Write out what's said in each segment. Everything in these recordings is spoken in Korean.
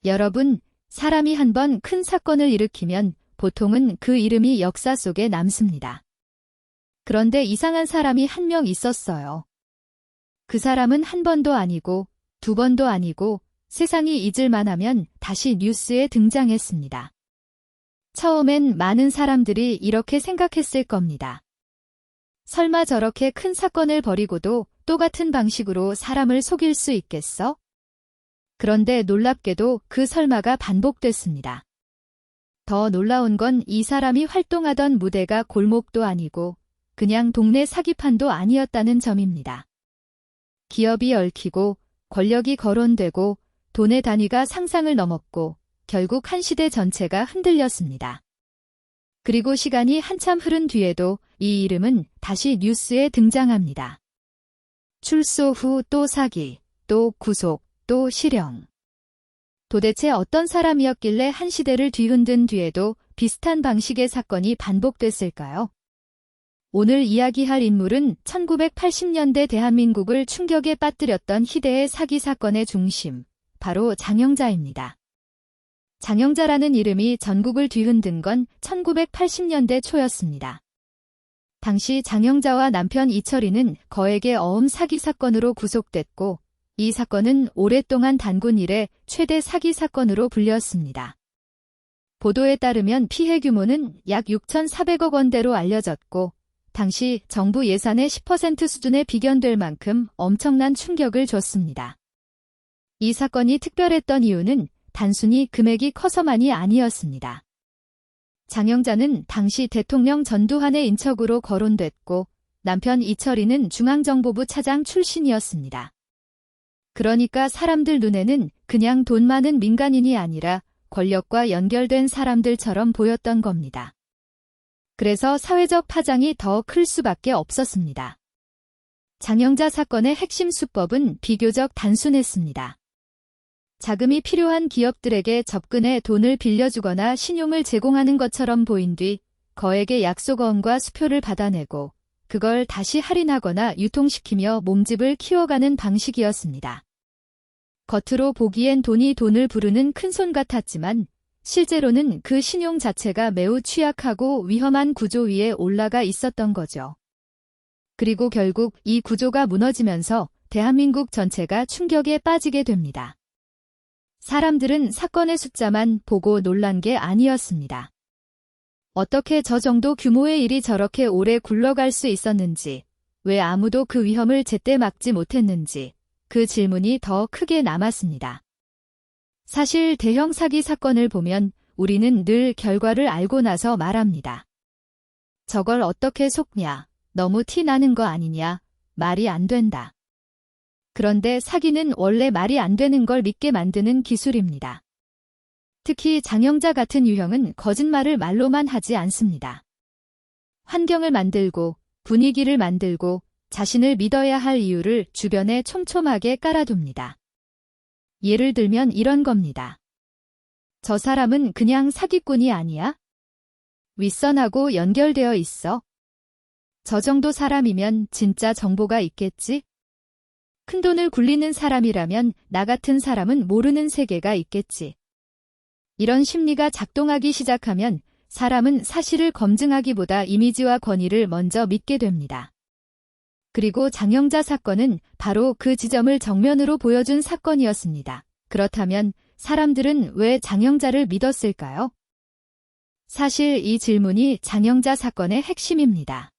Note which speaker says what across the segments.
Speaker 1: 여러분, 사람이 한 번 큰 사건을 일으키면 보통은 그 이름이 역사 속에 남습니다. 그런데 이상한 사람이 한 명 있었어요. 그 사람은 한 번도 아니고 두 번도 아니고 세상이 잊을만 하면 다시 뉴스에 등장했습니다. 처음엔 많은 사람들이 이렇게 생각했을 겁니다. 설마 저렇게 큰 사건을 벌이고도 똑같은 방식으로 사람을 속일 수 있겠어? 그런데 놀랍게도 그 설마가 반복됐습니다. 더 놀라운 건 이 사람이 활동하던 무대가 골목도 아니고 그냥 동네 사기판도 아니었다는 점입니다. 기업이 얽히고 권력이 거론되고 돈의 단위가 상상을 넘었고 결국 한 시대 전체가 흔들렸습니다. 그리고 시간이 한참 흐른 뒤에도 이 이름은 다시 뉴스에 등장합니다. 출소 후 또 사기, 또 구속, 또 실형. 도대체 어떤 사람이었길래 한 시대를 뒤흔든 뒤에도 비슷한 방식의 사건이 반복됐을까요? 오늘 이야기할 인물은 1980년대 대한민국을 충격에 빠뜨렸던 희대의 사기 사건의 중심, 바로 장영자입니다. 장영자라는 이름이 전국을 뒤흔든 건 1980년대 초였습니다. 당시 장영자와 남편 이철이는 거액의 어음 사기 사건으로 구속됐고 이 사건은 오랫동안 단군 이래 최대 사기 사건으로 불렸습니다. 보도에 따르면 피해 규모는 약 6,400억 원대로 알려졌고 당시 정부 예산의 10% 수준에 비견될 만큼 엄청난 충격을 줬습니다. 이 사건이 특별했던 이유는 단순히 금액이 커서만이 아니었습니다. 장영자는 당시 대통령 전두환의 인척으로 거론됐고 남편 이철이는 중앙정보부 차장 출신이었습니다. 그러니까 사람들 눈에는 그냥 돈 많은 민간인이 아니라 권력과 연결된 사람들처럼 보였던 겁니다. 그래서 사회적 파장이 더 클 수밖에 없었습니다. 장영자 사건의 핵심 수법은 비교적 단순했습니다. 자금이 필요한 기업들에게 접근해 돈을 빌려주거나 신용을 제공하는 것처럼 보인 뒤 거액의 약속어음과 수표를 받아내고 그걸 다시 할인하거나 유통시키며 몸집을 키워가는 방식이었습니다. 겉으로 보기엔 돈이 돈을 부르는 큰손 같았지만 실제로는 그 신용 자체가 매우 취약하고 위험한 구조 위에 올라가 있었던 거죠. 그리고 결국 이 구조가 무너지면서 대한민국 전체가 충격에 빠지게 됩니다. 사람들은 사건의 숫자만 보고 놀란 게 아니었습니다. 어떻게 저 정도 규모의 일이 저렇게 오래 굴러갈 수 있었는지, 왜 아무도 그 위험을 제때 막지 못했는지, 그 질문이 더 크게 남았습니다. 사실 대형 사기 사건을 보면 우리는 늘 결과를 알고 나서 말합니다. 저걸 어떻게 속냐, 너무 티 나는 거 아니냐, 말이 안 된다. 그런데 사기는 원래 말이 안 되는 걸 믿게 만드는 기술입니다. 특히 장영자 같은 유형은 거짓말을 말로만 하지 않습니다. 환경을 만들고 분위기를 만들고 자신을 믿어야 할 이유를 주변에 촘촘하게 깔아둡니다. 예를 들면 이런 겁니다. 저 사람은 그냥 사기꾼이 아니야? 윗선하고 연결되어 있어. 저 정도 사람이면 진짜 정보가 있겠지? 큰돈을 굴리는 사람이라면 나 같은 사람은 모르는 세계가 있겠지. 이런 심리가 작동하기 시작하면 사람은 사실을 검증하기보다 이미지와 권위를 먼저 믿게 됩니다. 그리고 장영자 사건은 바로 그 지점을 정면으로 보여준 사건이었습니다. 그렇다면 사람들은 왜 장영자를 믿었을까요? 사실 이 질문이 장영자 사건의 핵심입니다.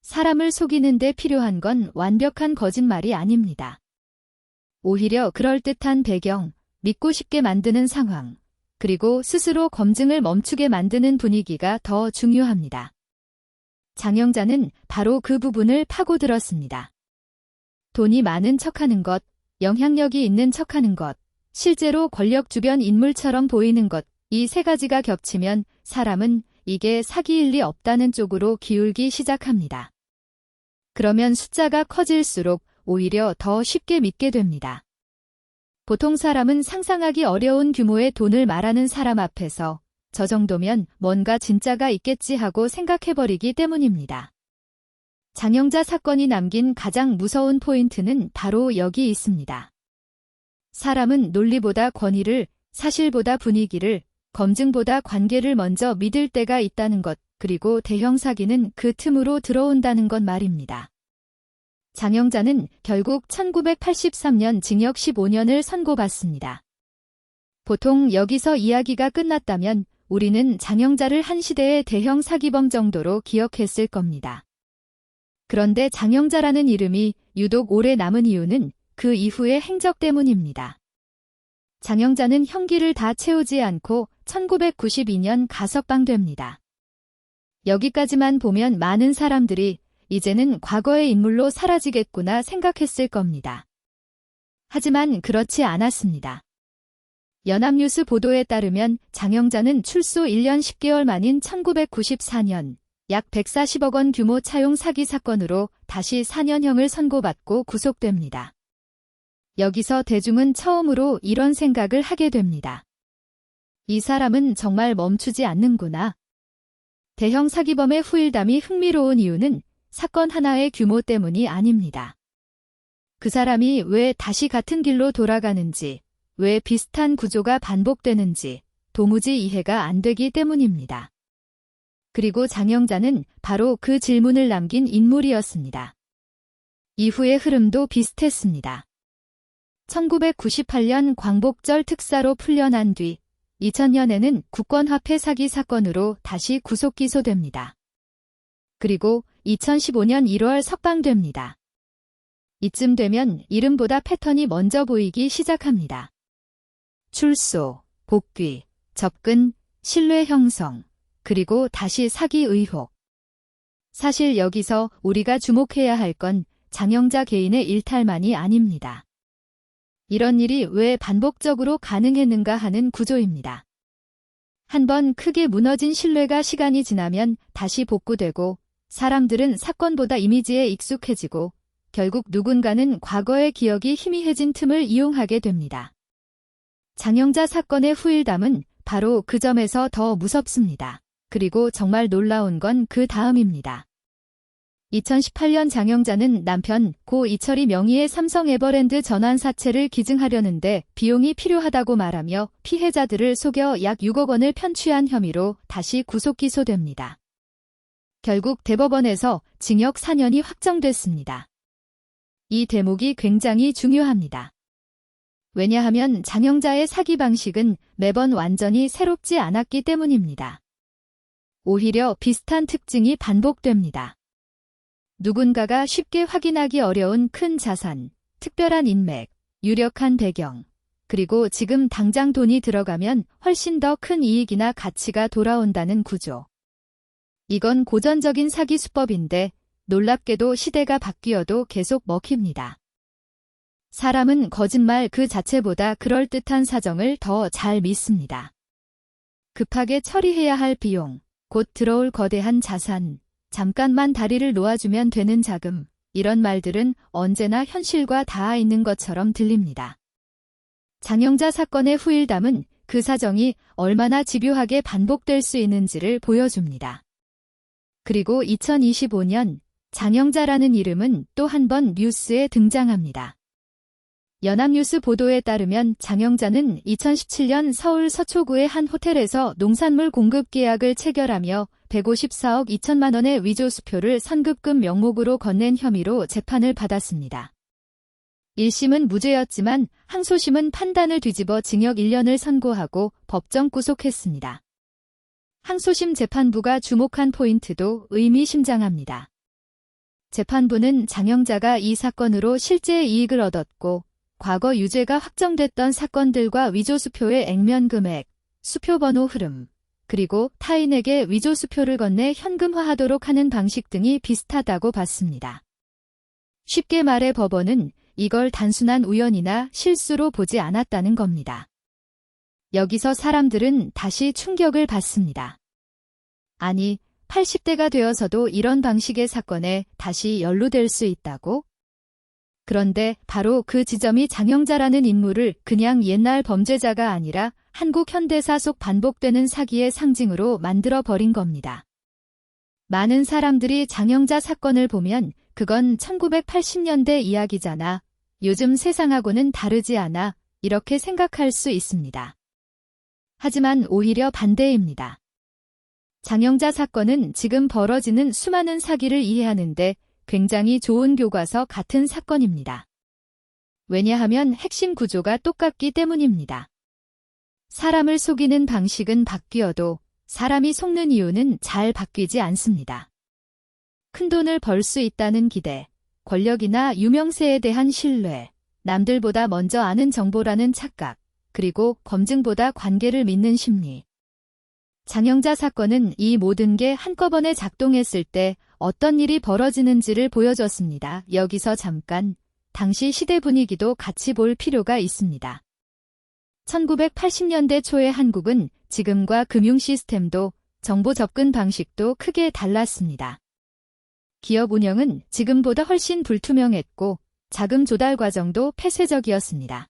Speaker 1: 사람을 속이는 데 필요한 건 완벽한 거짓말이 아닙니다. 오히려 그럴듯한 배경, 믿고 싶게 만드는 상황, 그리고 스스로 검증을 멈추게 만드는 분위기가 더 중요합니다. 장영자는 바로 그 부분을 파고들었습니다. 돈이 많은 척하는 것, 영향력이 있는 척하는 것, 실제로 권력 주변 인물처럼 보이는 것, 이 세 가지가 겹치면 사람은 이게 사기일 리 없다는 쪽으로 기울기 시작합니다. 그러면 숫자가 커질수록 오히려 더 쉽게 믿게 됩니다. 보통 사람은 상상하기 어려운 규모의 돈을 말하는 사람 앞에서 저 정도면 뭔가 진짜가 있겠지 하고 생각해버리기 때문입니다. 장영자 사건이 남긴 가장 무서운 포인트는 바로 여기 있습니다. 사람은 논리보다 권위를, 사실보다 분위기를, 검증보다 관계를 먼저 믿을 때가 있다는 것, 그리고 대형 사기는 그 틈으로 들어온다는 것 말입니다. 장영자는 결국 1983년 징역 15년을 선고받습니다. 보통 여기서 이야기가 끝났다면 우리는 장영자를 한 시대의 대형 사기범 정도로 기억했을 겁니다. 그런데 장영자라는 이름이 유독 오래 남은 이유는 그 이후의 행적 때문입니다. 장영자는 형기를 다 채우지 않고 1992년 가석방됩니다. 여기까지만 보면 많은 사람들이 이제는 과거의 인물로 사라지겠구나 생각했을 겁니다. 하지만 그렇지 않았습니다. 연합뉴스 보도에 따르면 장영자는 출소 1년 10개월 만인 1994년 약 140억 원 규모 차용 사기 사건으로 다시 4년형을 선고받고 구속됩니다. 여기서 대중은 처음으로 이런 생각을 하게 됩니다. 이 사람은 정말 멈추지 않는구나. 대형 사기범의 후일담이 흥미로운 이유는 사건 하나의 규모 때문이 아닙니다. 그 사람이 왜 다시 같은 길로 돌아가는지, 왜 비슷한 구조가 반복되는지 도무지 이해가 안 되기 때문입니다. 그리고 장영자는 바로 그 질문을 남긴 인물이었습니다. 이후의 흐름도 비슷했습니다. 1998년 광복절 특사로 풀려난 뒤 2000년에는 국권화폐 사기 사건으로 다시 구속 기소됩니다. 그리고 2015년 1월 석방됩니다. 이쯤 되면 이름보다 패턴이 먼저 보이기 시작합니다. 출소, 복귀, 접근, 신뢰 형성, 그리고 다시 사기 의혹. 사실 여기서 우리가 주목해야 할 건 장영자 개인의 일탈만이 아닙니다. 이런 일이 왜 반복적으로 가능했는가 하는 구조입니다. 한번 크게 무너진 신뢰가 시간이 지나면 다시 복구되고 사람들은 사건보다 이미지에 익숙해지고 결국 누군가는 과거의 기억이 희미해진 틈을 이용하게 됩니다. 장영자 사건의 후일담은 바로 그 점에서 더 무섭습니다. 그리고 정말 놀라운 건 그 다음입니다. 2018년 장영자는 남편 고 이철이 명의의 삼성 에버랜드 전환 사채를 기증하려는데 비용이 필요하다고 말하며 피해자들을 속여 약 6억 원을 편취한 혐의로 다시 구속 기소됩니다. 결국 대법원에서 징역 4년이 확정됐습니다. 이 대목이 굉장히 중요합니다. 왜냐하면 장영자의 사기 방식은 매번 완전히 새롭지 않았기 때문입니다. 오히려 비슷한 특징이 반복됩니다. 누군가가 쉽게 확인하기 어려운 큰 자산, 특별한 인맥, 유력한 배경, 그리고 지금 당장 돈이 들어가면 훨씬 더 큰 이익이나 가치가 돌아온다는 구조. 이건 고전적인 사기 수법인데 놀랍게도 시대가 바뀌어도 계속 먹힙니다. 사람은 거짓말 그 자체보다 그럴듯한 사정을 더 잘 믿습니다. 급하게 처리해야 할 비용, 곧 들어올 거대한 자산, 잠깐만 다리를 놓아주면 되는 자금, 이런 말들은 언제나 현실과 닿아 있는 것처럼 들립니다. 장영자 사건의 후일담은 그 사정이 얼마나 집요하게 반복될 수 있는지를 보여줍니다. 그리고 2025년 장영자라는 이름은 또 한 번 뉴스에 등장합니다. 연합뉴스 보도에 따르면 장영자는 2017년 서울 서초구의 한 호텔에서 농산물 공급 계약을 체결하며 154억 2천만 원의 위조 수표를 선급금 명목으로 건넨 혐의로 재판을 받았습니다. 1심은 무죄였지만 항소심은 판단을 뒤집어 징역 1년을 선고하고 법정 구속했습니다. 항소심 재판부가 주목한 포인트도 의미심장합니다. 재판부는 장영자가 이 사건으로 실제 이익을 얻었고 과거 유죄가 확정됐던 사건들과 위조 수표의 액면 금액, 수표 번호 흐름, 그리고 타인에게 위조 수표를 건네 현금화하도록 하는 방식 등이 비슷하다고 봤습니다. 쉽게 말해 법원은 이걸 단순한 우연이나 실수로 보지 않았다는 겁니다. 여기서 사람들은 다시 충격을 받습니다. 아니, 80대가 되어서도 이런 방식의 사건에 다시 연루될 수 있다고? 그런데 바로 그 지점이 장영자라는 인물을 그냥 옛날 범죄자가 아니라 한국 현대사 속 반복되는 사기의 상징으로 만들어버린 겁니다. 많은 사람들이 장영자 사건을 보면 그건 1980년대 이야기잖아. 요즘 세상하고는 다르지 않아. 이렇게 생각할 수 있습니다. 하지만 오히려 반대입니다. 장영자 사건은 지금 벌어지는 수많은 사기를 이해하는데 굉장히 좋은 교과서 같은 사건입니다. 왜냐하면 핵심 구조가 똑같기 때문입니다. 사람을 속이는 방식은 바뀌어도 사람이 속는 이유는 잘 바뀌지 않습니다. 큰돈을 벌 수 있다는 기대, 권력이나 유명세에 대한 신뢰, 남들보다 먼저 아는 정보라는 착각, 그리고 검증보다 관계를 믿는 심리. 장영자 사건은 이 모든 게 한꺼번에 작동했을 때 어떤 일이 벌어지는지를 보여줬습니다. 여기서 잠깐 당시 시대 분위기도 같이 볼 필요가 있습니다. 1980년대 초의 한국은 지금과 금융 시스템도 정보 접근 방식도 크게 달랐습니다. 기업 운영은 지금보다 훨씬 불투명했고 자금 조달 과정도 폐쇄적이었습니다.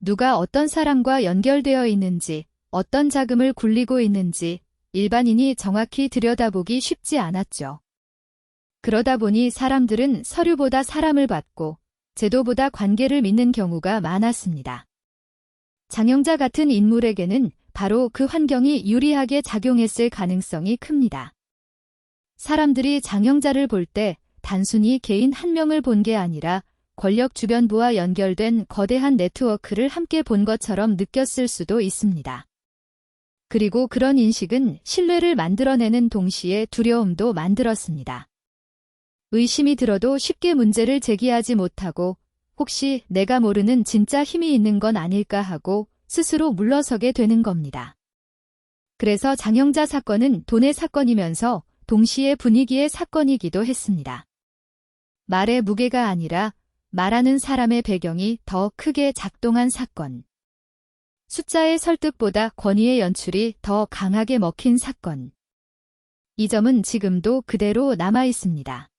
Speaker 1: 누가 어떤 사람과 연결되어 있는지, 어떤 자금을 굴리고 있는지 일반인이 정확히 들여다보기 쉽지 않았죠. 그러다 보니 사람들은 서류보다 사람을 받고 제도보다 관계를 믿는 경우가 많았습니다. 장영자 같은 인물에게는 바로 그 환경이 유리하게 작용했을 가능성이 큽니다. 사람들이 장영자를 볼 때 단순히 개인 한 명을 본 게 아니라 권력 주변부와 연결된 거대한 네트워크를 함께 본 것처럼 느꼈을 수도 있습니다. 그리고 그런 인식은 신뢰를 만들어내는 동시에 두려움도 만들었습니다. 의심이 들어도 쉽게 문제를 제기하지 못하고 혹시 내가 모르는 진짜 힘이 있는 건 아닐까 하고 스스로 물러서게 되는 겁니다. 그래서 장영자 사건은 돈의 사건이면서 동시에 분위기의 사건이기도 했습니다. 말의 무게가 아니라 말하는 사람의 배경이 더 크게 작동한 사건. 숫자의 설득보다 권위의 연출이 더 강하게 먹힌 사건. 이 점은 지금도 그대로 남아 있습니다.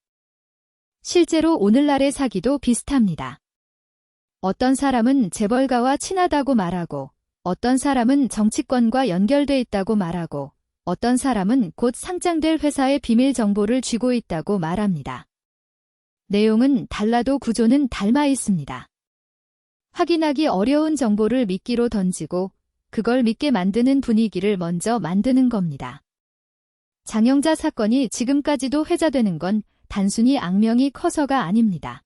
Speaker 1: 실제로 오늘날의 사기도 비슷합니다. 어떤 사람은 재벌가와 친하다고 말하고, 어떤 사람은 정치권과 연결돼 있다고 말하고, 어떤 사람은 곧 상장될 회사의 비밀 정보를 쥐고 있다고 말합니다. 내용은 달라도 구조는 닮아 있습니다. 확인하기 어려운 정보를 미끼로 던지고 그걸 믿게 만드는 분위기를 먼저 만드는 겁니다. 장영자 사건이 지금까지도 회자되는 건 단순히 악명이 커서가 아닙니다.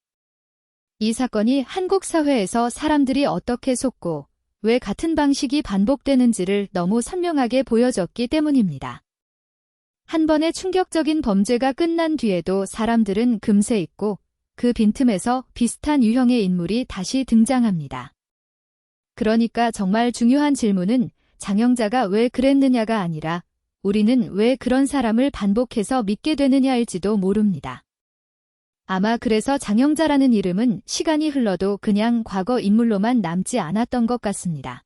Speaker 1: 이 사건이 한국 사회에서 사람들이 어떻게 속고 왜 같은 방식이 반복되는지를 너무 선명하게 보여줬기 때문입니다. 한 번의 충격적인 범죄가 끝난 뒤에도 사람들은 금세 잊고 그 빈틈에서 비슷한 유형의 인물이 다시 등장합니다. 그러니까 정말 중요한 질문은 장영자가 왜 그랬느냐가 아니라 우리는 왜 그런 사람을 반복해서 믿게 되느냐일지도 모릅니다. 아마 그래서 장영자라는 이름은 시간이 흘러도 그냥 과거 인물로만 남지 않았던 것 같습니다.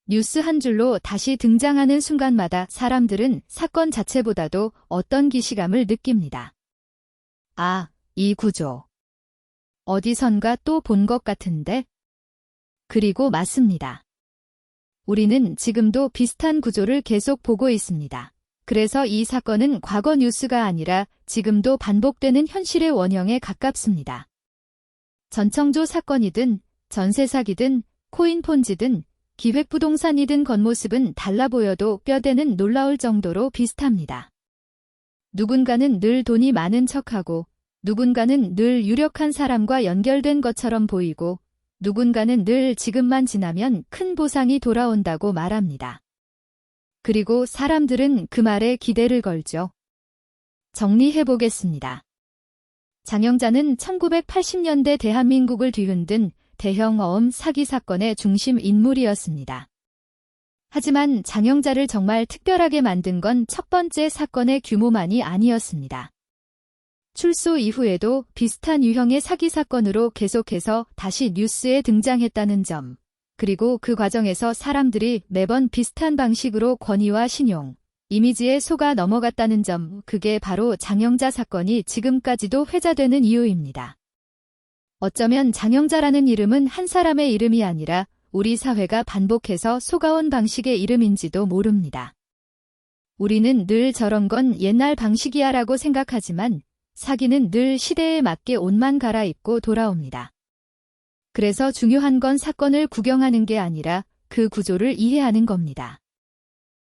Speaker 1: 뉴스 한 줄로 다시 등장하는 순간마다 사람들은 사건 자체보다도 어떤 기시감을 느낍니다. 아, 이 구조. 어디선가 또 본 것 같은데? 그리고 맞습니다. 우리는 지금도 비슷한 구조를 계속 보고 있습니다. 그래서 이 사건은 과거 뉴스가 아니라 지금도 반복되는 현실의 원형에 가깝습니다. 전청조 사건이든 전세 사기든 코인 폰지든 기획부동산이든 겉모습은 달라 보여도 뼈대는 놀라울 정도로 비슷합니다. 누군가는 늘 돈이 많은 척하고 누군가는 늘 유력한 사람과 연결된 것처럼 보이고 누군가는 늘 지금만 지나면 큰 보상이 돌아온다고 말합니다. 그리고 사람들은 그 말에 기대를 걸죠. 정리해보겠습니다. 장영자는 1980년대 대한민국을 뒤흔든 대형 어음 사기 사건의 중심 인물이었습니다. 하지만 장영자를 정말 특별하게 만든 건 첫 번째 사건의 규모만이 아니었습니다. 출소 이후에도 비슷한 유형의 사기 사건으로 계속해서 다시 뉴스에 등장했다는 점, 그리고 그 과정에서 사람들이 매번 비슷한 방식으로 권위와 신용, 이미지에 속아 넘어갔다는 점, 그게 바로 장영자 사건이 지금까지도 회자되는 이유입니다. 어쩌면 장영자라는 이름은 한 사람의 이름이 아니라 우리 사회가 반복해서 속아온 방식의 이름인지도 모릅니다. 우리는 늘 저런 건 옛날 방식이야 라고 생각하지만 사기는 늘 시대에 맞게 옷만 갈아입고 돌아옵니다. 그래서 중요한 건 사건을 구경하는 게 아니라 그 그 구조를 이해하는 겁니다.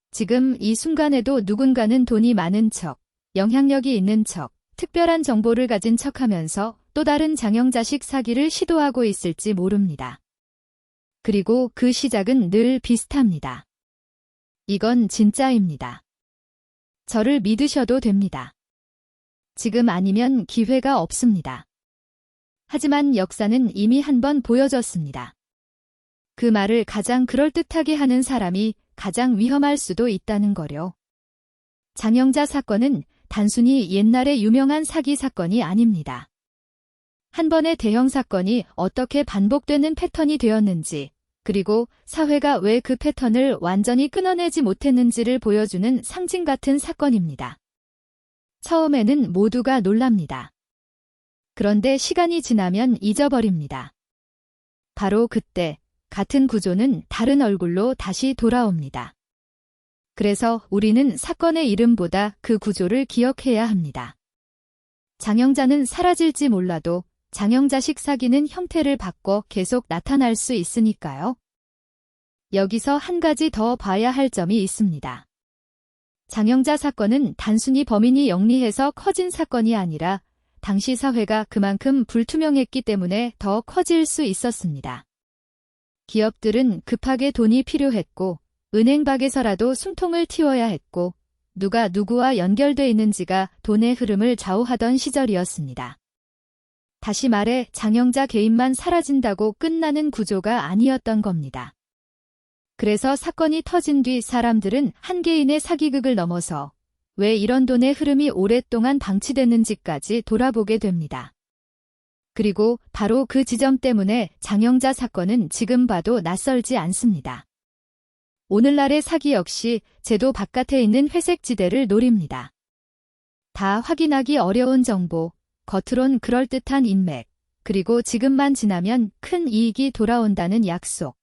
Speaker 1: 지금 이 순간에도 누군가는 돈이 많은 척, 영향력이 있는 척, 특별한 정보를 가진 척하면서 또 다른 장영자식 사기를 시도하고 있을지 모릅니다. 그리고 그 시작은 늘 비슷합니다. 이건 진짜입니다. 저를 믿으셔도 됩니다. 지금 아니면 기회가 없습니다. 하지만 역사는 이미 한 번 보여줬습니다. 그 말을 가장 그럴듯하게 하는 사람이 가장 위험할 수도 있다는 거요. 장영자 사건은 단순히 옛날의 유명한 사기 사건이 아닙니다. 한 번의 대형 사건이 어떻게 반복되는 패턴이 되었는지, 그리고 사회가 왜 그 패턴을 완전히 끊어내지 못했는지를 보여주는 상징 같은 사건입니다. 처음에는 모두가 놀랍니다. 그런데 시간이 지나면 잊어버립니다. 바로 그때 같은 구조는 다른 얼굴로 다시 돌아옵니다. 그래서 우리는 사건의 이름보다 그 구조를 기억해야 합니다. 장영자는 사라질지 몰라도 장영자식 사기는 형태를 바꿔 계속 나타날 수 있으니까요. 여기서 한 가지 더 봐야 할 점이 있습니다. 장영자 사건은 단순히 범인이 영리해서 커진 사건이 아니라 당시 사회가 그만큼 불투명했기 때문에 더 커질 수 있었습니다. 기업들은 급하게 돈이 필요했고 은행박에서라도 숨통을 틔워야 했고 누가 누구와 연결돼 있는지가 돈의 흐름을 좌우하던 시절이었습니다. 다시 말해 장영자 개인만 사라진다고 끝나는 구조가 아니었던 겁니다. 그래서 사건이 터진 뒤 사람들은 한 개인의 사기극을 넘어서 왜 이런 돈의 흐름이 오랫동안 방치됐는지까지 돌아보게 됩니다. 그리고 바로 그 지점 때문에 장영자 사건은 지금 봐도 낯설지 않습니다. 오늘날의 사기 역시 제도 바깥에 있는 회색지대를 노립니다. 다 확인하기 어려운 정보, 겉으론 그럴듯한 인맥, 그리고 지금만 지나면 큰 이익이 돌아온다는 약속.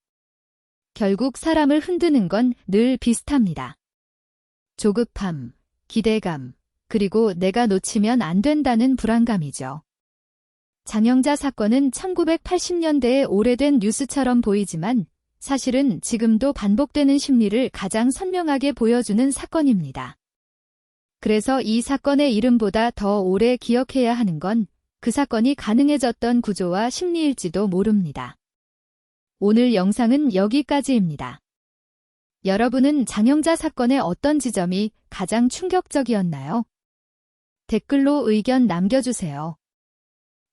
Speaker 1: 결국 사람을 흔드는 건 늘 비슷합니다. 조급함, 기대감, 그리고 내가 놓치면 안 된다는 불안감이죠. 장영자 사건은 1980년대의 오래된 뉴스처럼 보이지만 사실은 지금도 반복되는 심리를 가장 선명하게 보여주는 사건입니다. 그래서 이 사건의 이름보다 더 오래 기억해야 하는 건 그 사건이 가능해졌던 구조와 심리일지도 모릅니다. 오늘 영상은 여기까지입니다. 여러분은 장영자 사건의 어떤 지점이 가장 충격적이었나요? 댓글로 의견 남겨주세요.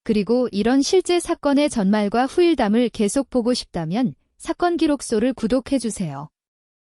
Speaker 1: 그리고 이런 실제 사건의 전말과 후일담을 계속 보고 싶다면 사건 기록소를 구독해주세요.